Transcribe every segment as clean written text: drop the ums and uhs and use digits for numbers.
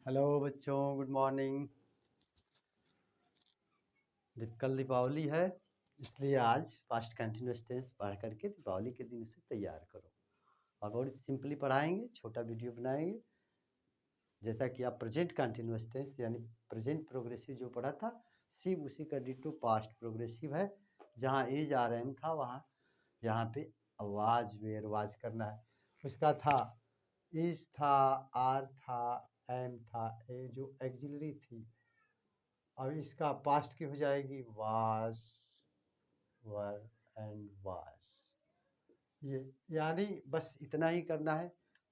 Hello बच्चों, good morning. कल दीपावली है, इसलिए आज पास्ट कंटिन्यूअस टेंस पढ़ करके दीपावली के दिन उसे तैयार करो। और बहुत सिंपली पढ़ाएंगे, छोटा वीडियो बनाएंगे। जैसा कि आप प्रेजेंट कंटिन्यूअस टेंस यानी प्रेजेंट प्रोग्रेसिव जो पढ़ा था, सेम उसी का डिटो पास्ट प्रोग्रेसिव है। जहाँ एज आर एम था, वहाँ यहाँ पे वाज वेयर वाज करना है। उसका था इज था, आर था, एम था, ए जो एक्सिलरी थी। अब इसका पास्ट की हो जाएगी वाज, वर एंड वाज। ये यानी बस इतना ही करना है।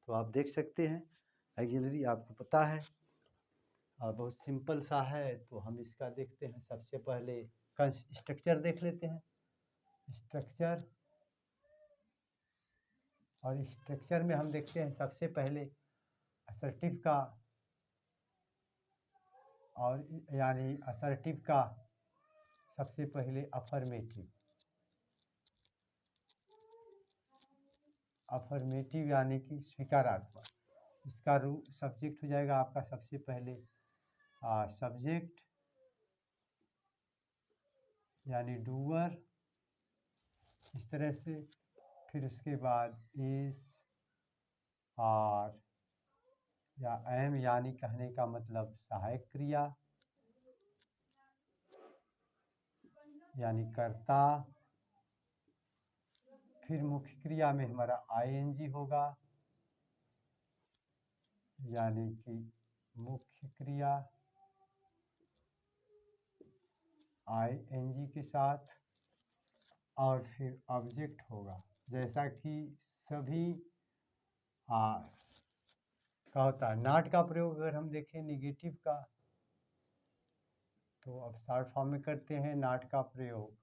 तो आप देख सकते हैं एक्सिलरी आपको पता है और बहुत सिंपल सा है। तो हम इसका देखते हैं। सबसे पहले स्ट्रक्चर देख लेते हैं। स्ट्रक्चर, और स्ट्रक्चर में हम देखते हैं सबसे पहले असर्टिव का, और यानी असर्टिव का सबसे पहले अफर्मेटिव। अफर्मेटिव यानी कि स्वीकारात्मक। इसका सब्जेक्ट हो जाएगा आपका सबसे पहले सब्जेक्ट यानी डूअर, इस तरह से। फिर उसके बाद इज, आर या एम यानी कहने का मतलब सहायक क्रिया यानी कर्ता। फिर मुख्य क्रिया में हमारा आईएनजी होगा यानी कि मुख्य क्रिया आईएनजी के साथ। और फिर ऑब्जेक्ट होगा, जैसा कि सभी का होता है। नॉट का प्रयोग अगर हम देखें निगेटिव का, तो अब शॉर्ट फॉर्म में करते हैं नॉट का प्रयोग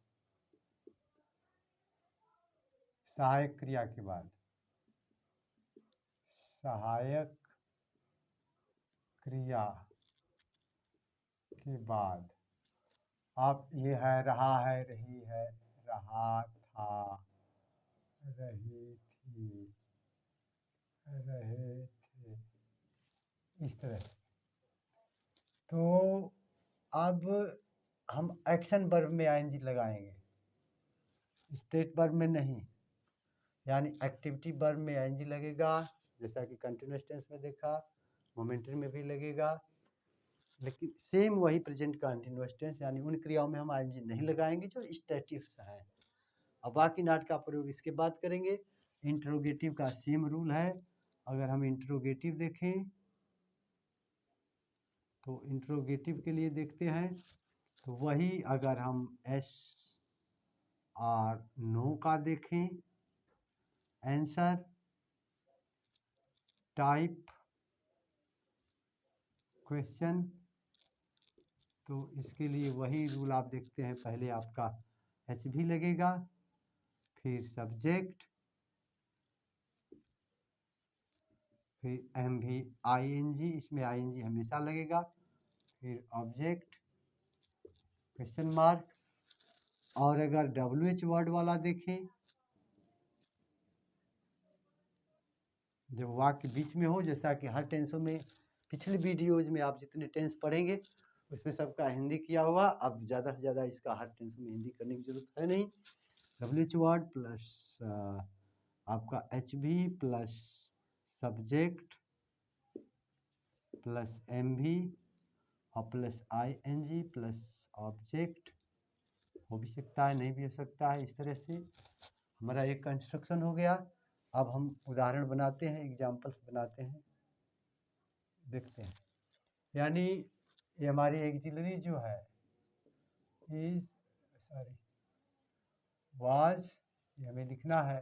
सहायक क्रिया के बाद। सहायक क्रिया के बाद आप ये है, रहा है, रही है, रहा था, रही थी, रहे थे, इस तरह से। तो अब हम एक्शन वर्ब में आईएनजी लगाएंगे, स्टेट वर्ब में नहीं। यानी एक्टिविटी वर्ब में आईएनजी लगेगा, जैसा कि कंटिन्यूअस टेंस में देखा, मोमेंटरी में भी लगेगा। लेकिन सेम वही प्रेजेंट कंटिन्यूअस टेंस यानी उन क्रियाओं में हम आईएनजी नहीं लगाएंगे जो स्टैटिव है। अब बाकी नॉट का प्रयोग इसके बाद करेंगे। इंट्रोगेटिव का सेम रूल है। अगर हम इंट्रोगेटिव देखें तो इंट्रोगेटिव के लिए देखते हैं, तो वही अगर हम एस आर नो का देखें, आंसर, टाइप, क्वेश्चन, तो इसके लिए वही रूल आप देखते हैं। पहले आपका एच भी लगेगा, फिर सब्जेक्ट, फिर एम भी आईएनजी, इसमें आईएनजी हमेशा लगेगा, फिर ऑब्जेक्ट, क्वेश्चन मार्क। और अगर डब्ल्यूएच वर्ड वाला देखें, जब वाक्य बीच में हो, जैसा कि हर टेंसों में पिछले वीडियोज में आप जितने टेंस पढ़ेंगे उसमें सबका हिंदी किया हुआ। अब ज़्यादा से ज़्यादा इसका हर टेंसों में हिंदी करने की जरूरत है नहीं। डब्ल्यूएच वर्ड प्लस आपका H V plus subject plus M V और plus I N G plus object. हो भी सकता है, नहीं भी हो सकता है। इस तरह से हमारा एक कंस्ट्रक्शन हो गया। अब हम उदाहरण बनाते हैं, एग्जाम्पल्स बनाते हैं, देखते हैं। यानी ये हमारी एक्सिलरी जो है इज, सॉरी, वाज, ये हमें लिखना है,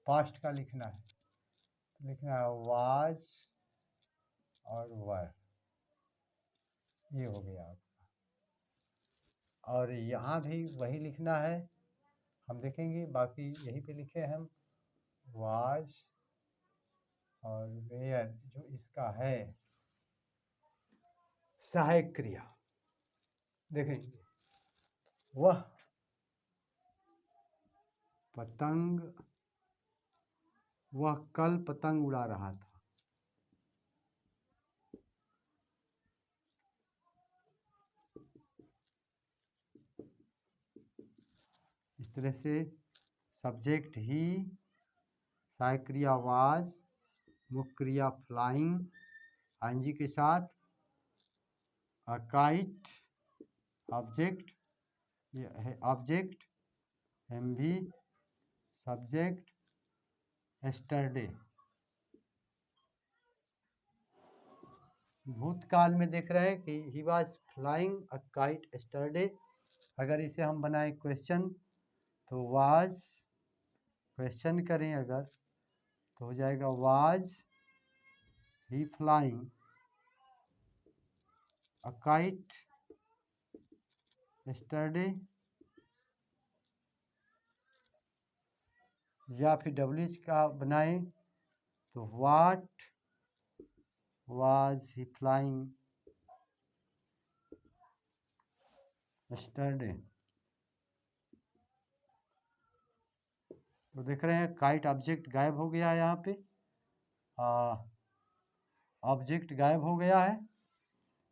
पास्ट का लिखना है। तो लिखना है वाज और वर, ये हो गया आपका। और यहाँ भी वही लिखना है, हम देखेंगे बाकी यहीं पे लिखे हैं हम, वाज और वेयर जो इसका है सहायक क्रिया। देखेंगे वह पतंग, वह कल पतंग उड़ा रहा था। इस तरह से सब्जेक्ट ही, सहायक क्रिया वाज, मुख्य क्रिया फ्लाइंग आईएनजी के साथ, अ काइट ऑब्जेक्ट, ये है ऑब्जेक्ट, एमवी सब्जेक्ट, एस्टरडे। भूतकाल में देख रहे हैं कि he was flying a kite yesterday. अगर इसे हम बनाए क्वेश्चन तो वाज, क्वेश्चन करें अगर तो हो जाएगा was he flying a kite yesterday, या फिर डब्ल्यूएच का बनाए तो what was he flying yesterday. तो देख रहे हैं काइट ऑब्जेक्ट गायब हो गया है, यहाँ पे ऑब्जेक्ट गायब हो गया है।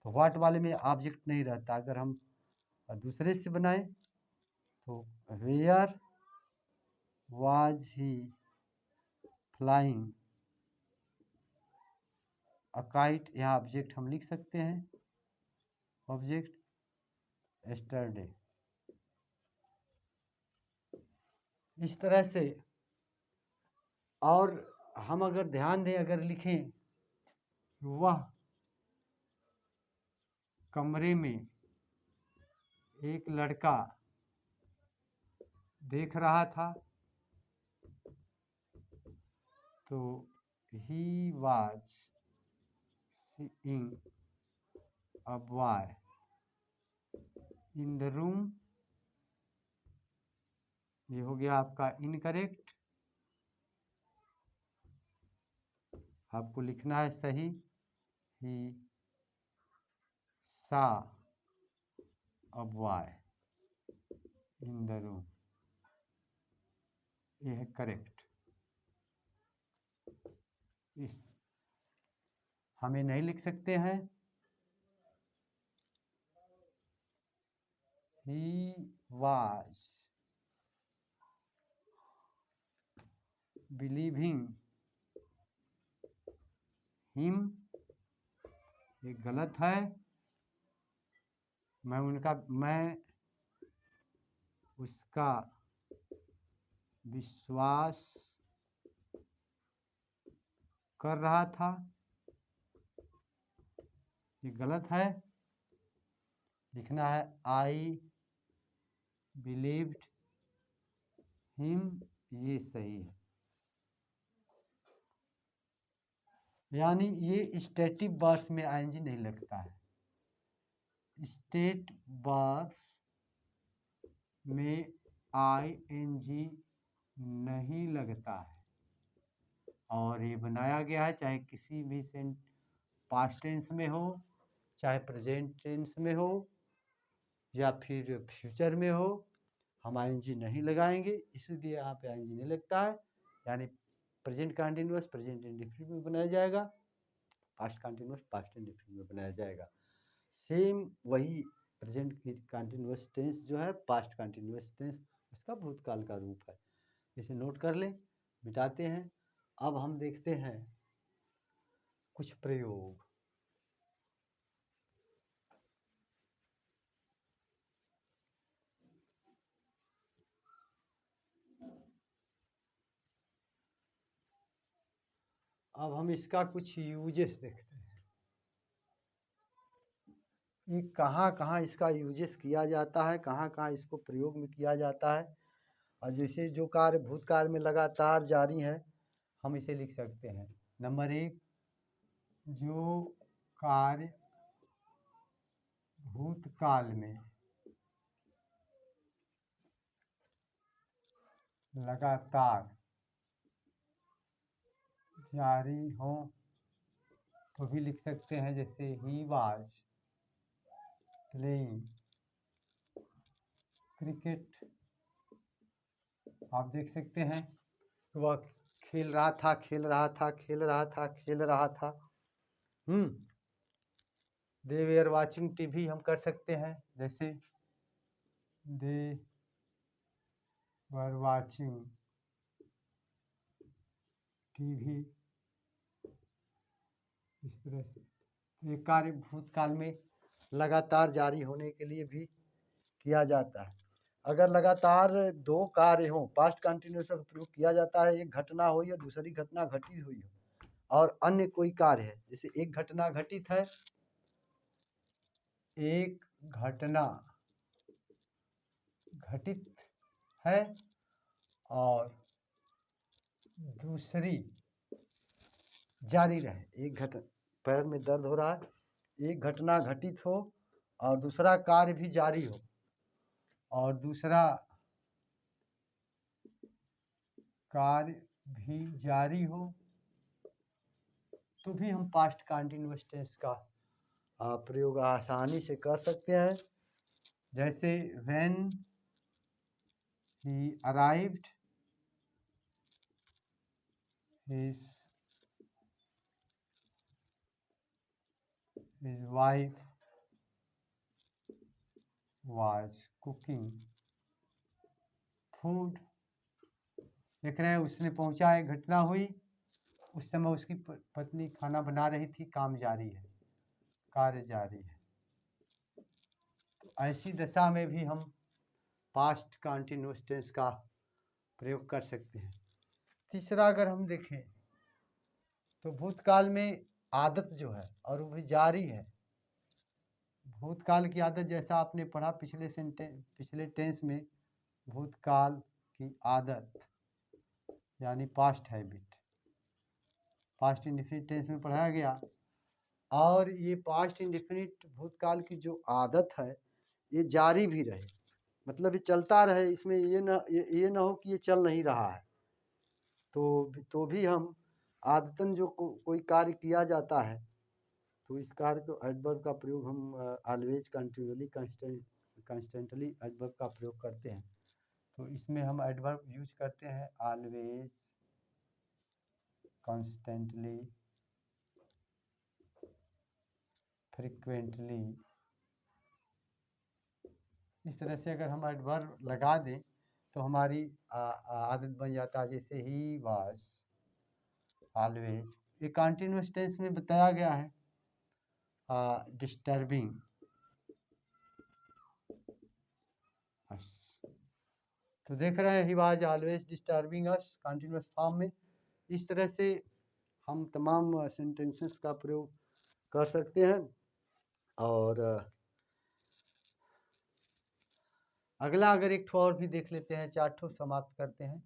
तो व्हाट वाले में ऑब्जेक्ट नहीं रहता। अगर हम दूसरे से बनाए तो where was he flying a kite, यहाँ ऑब्जेक्ट हम लिख सकते हैं, ऑब्जेक्ट एस्टरडे। इस तरह से, और हम अगर ध्यान दें, अगर लिखें वह कमरे में एक लड़का देख रहा था, तो he was seeing a boy in the room. ये हो गया आपका इनकरेक्ट, आपको लिखना है सही। ही सा a boy in the room, ये है करेक्ट। इस हमें नहीं लिख सकते हैं ही वाज बिलीविंग हिम, ये गलत है। मैं उसका विश्वास कर रहा था, ये गलत है। लिखना है आई बिलीव्ड हिम, ये सही है। यानी ये स्टेटिव वर्ब्स में आईएनजी नहीं लगता है। स्टेट वर्ब्स में आईएनजी नहीं लगता है, और ये बनाया गया है चाहे किसी भी पास्ट टेंस में हो, चाहे प्रेजेंट टेंस में हो, या फिर फ्यूचर में हो, हम आईएनजी नहीं लगाएंगे, इसलिए यहाँ पे आईएनजी नहीं लगता है। यानी प्रेजेंट कंटिन्यूअस प्रेजेंट इंडेफिनिट में बनाया जाएगा, पास्ट कंटिन्यूअस पास्ट इंडेफिनिट में बनाया जाएगा। सेम वही प्रेजेंट कंटिन्यूअस टेंस जो है पास्ट कंटिन्यूअस टेंस उसका भूतकाल का रूप है। इसे नोट कर लें, मिटाते हैं। अब हम देखते हैं कुछ प्रयोग। अब हम इसका कुछ यूजेस देखते हैं, ये कहाँ कहाँ इसका यूजेस किया जाता है, कहाँ कहाँ इसको प्रयोग में किया जाता है। और जैसे जो कार्य भूतकाल में लगातार जारी है, हम इसे लिख सकते हैं। नंबर 1, जो कार्य भूतकाल में लगातार जारी हो तो भी लिख सकते हैं। जैसे ही वाज प्लेइंग क्रिकेट, आप देख सकते हैं वह खेल रहा था, खेल रहा था, खेल रहा था, खेल रहा था। दे वेयर वाचिंग टीवी हम कर सकते हैं। जैसे दे were watching TV। इस तरह से तो ये कार्य भूतकाल में लगातार जारी होने के लिए भी किया जाता है। अगर लगातार दो कार्य हों, पास्ट कंटिन्यूस का प्रयोग किया जाता है, एक घटना हुई और दूसरी घटना घटी हुई हो और अन्य कोई कार्य है, जैसे एक घटना घटित है, एक घटना घटित है और दूसरी जारी रहे। एक घटना, पैर में दर्द हो रहा है, एक घटना घटित हो और दूसरा कार्य भी जारी हो, और दूसरा कार्य भी जारी हो, तो भी हम पास्ट कंटिन्यूअस टेंस का प्रयोग आसानी से कर सकते हैं। जैसे when he arrived, his wife was cooking food। देख रहे हैं, उसने पहुंचा, एक घटना हुई, उस समय उसकी पत्नी खाना बना रही थी, काम जारी है, कार्य जारी है। तो ऐसी दशा में भी हम पास्ट कंटिन्यूअस टेंस का प्रयोग कर सकते हैं। तीसरा अगर हम देखें तो भूतकाल में आदत जो है और वो भी जारी है। भूतकाल की आदत जैसा आपने पढ़ा पिछले टेंस में, भूतकाल की आदत यानी past habit, past indefinite tense में पढ़ाया गया। और ये पास्ट इंडेफिनिट भूतकाल की जो आदत है ये जारी भी रहे, मतलब ये चलता रहे, इसमें ये ना हो कि ये चल नहीं रहा है। तो भी हम आदतन जो कोई कार्य किया जाता है तो इस कार्य को एडवर्ब का प्रयोग हम ऑलवेज, कंटिन्यूअली, कंस्टेंटली एडवर्ब का प्रयोग करते हैं। तो इसमें हम एडवर्ब यूज करते हैं ऑलवेज, कॉन्स्टेंटली, फ्रिक्वेंटली। इस तरह से अगर हम एडवर्ब लगा दें तो हमारी आदत बन जाता है। जैसे ही वाज ऑलवेज, ये कंटिन्यूअस टेंस में बताया गया है डिस्टर्बिंग अस। तो देख रहे हैं he was always disturbing us continuous form में। इस तरह से हम तमाम सेंटेंसेस का प्रयोग कर सकते हैं। और अगला अगर एक ठो और भी देख लेते हैं, 4 ठो समाप्त करते हैं।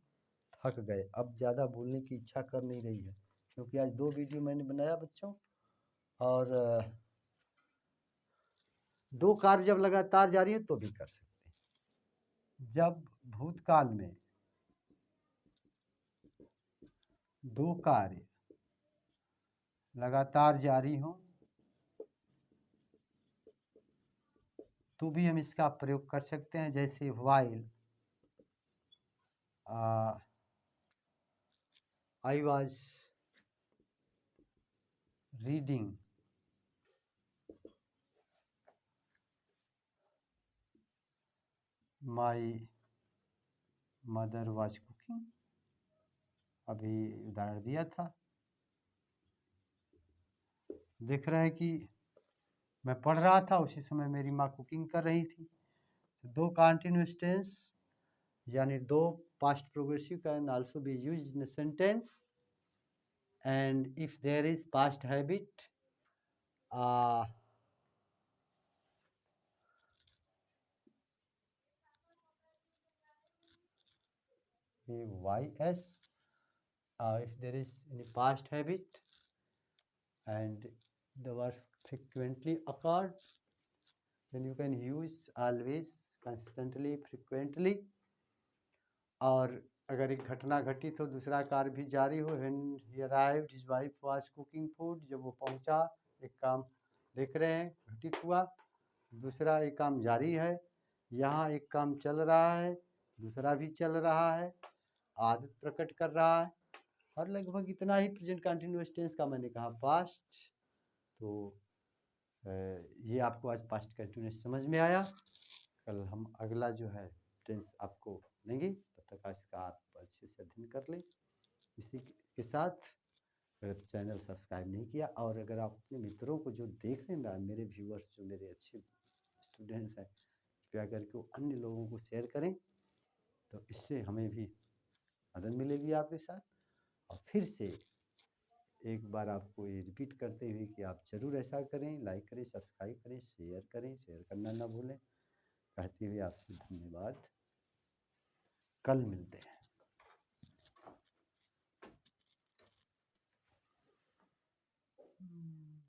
थक गए, अब ज़्यादा बोलने की इच्छा कर नहीं रही है क्योंकि आज 2 वीडियो मैंने बनाया बच्चों, और 2 कार्य जब लगातार जारी है तो भी कर सकते हैं। जब भूतकाल में 2 कार्य लगातार जारी हों तो भी हम इसका प्रयोग कर सकते हैं। जैसे while I was reading my mother was cooking, अभी उदाहरण दिया था। देख रहे हैं कि मैं पढ़ रहा था, उसी समय मेरी माँ कुकिंग कर रही थी। तो 2 कंटिन्यूअस टेंस यानी 2 past progressive can also be used in a sentence, and if there is past habit YS, if there is any past habit and the words frequently occurred, then you can use always, constantly, frequently। और अगर एक घटना घटित हो, दूसरा कार्य भी जारी हो, when he arrived his wife was cooking food, जब वो पहुंचा, एक काम देख रहे हैं घटित हुआ, दूसरा एक काम जारी है, यहाँ एक काम चल रहा है, दूसरा भी चल रहा है, आदत प्रकट कर रहा है। और लगभग इतना ही प्रेजेंट कंटिन्यूअस टेंस का मैंने कहा पास्ट। तो ये आपको आज पास्ट कंटिन्यूअस समझ में आया। कल हम अगला जो है टेंस आपको लेंगे। पुस्तकालय का आप अच्छे से अध्ययन कर लें। इसी के साथ अगर चैनल सब्सक्राइब नहीं किया और अगर आप अपने मित्रों को जो देख रहे हैं मेरे व्यूअर्स जो मेरे अच्छे स्टूडेंट्स हैं, कृपया करके वो अन्य लोगों को शेयर करें, तो इससे हमें भी मदद मिलेगी आपके साथ। और फिर से एक बार आपको ये रिपीट करते हुए कि आप ज़रूर ऐसा करें, लाइक करें, सब्सक्राइब करें, शेयर करना ना भूलें। कहते हुए आपसे धन्यवाद। कल मिलते हैं।